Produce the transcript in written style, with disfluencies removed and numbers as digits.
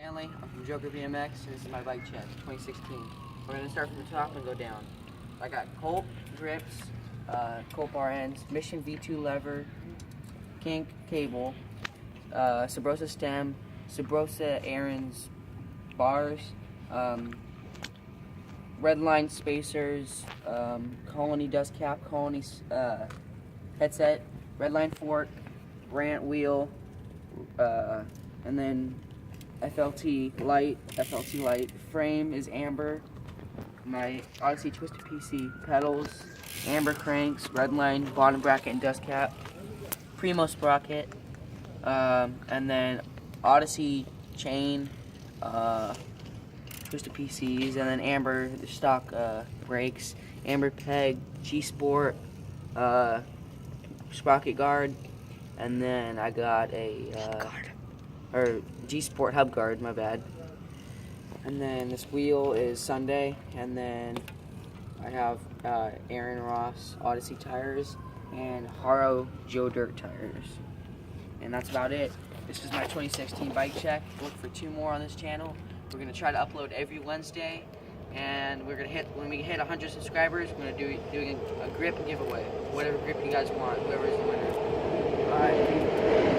Stanley. I'm from Joker BMX, and this is my bike check, 2016. We're going to start from the top and go down. I got Colt grips, Colt bar ends, Mission V2 lever, kink cable, Sabrosa stem, Sabrosa Aaron's bars, Redline spacers, Colony dust cap, Colony headset, Redline fork, Brant wheel, and then FLT light. Frame is amber. My Odyssey Twisted PC pedals, amber cranks, Redline bottom bracket and dust cap, Primo sprocket, and then Odyssey chain, Twisted PCs, and then amber the stock brakes, amber peg, G Sport sprocket guard, and then I got a G Sport hub guard, my bad. And then this wheel is Sunday, and then I have Aaron Ross Odyssey tires and Haro Joe Dirt tires. And that's about it. This is my 2016 bike check. Look for 2 more on this channel. We're gonna try to upload every Wednesday, and we're gonna when we hit 100 subscribers, we're gonna do a grip giveaway. Whatever grip you guys want, whoever is the winner. Bye.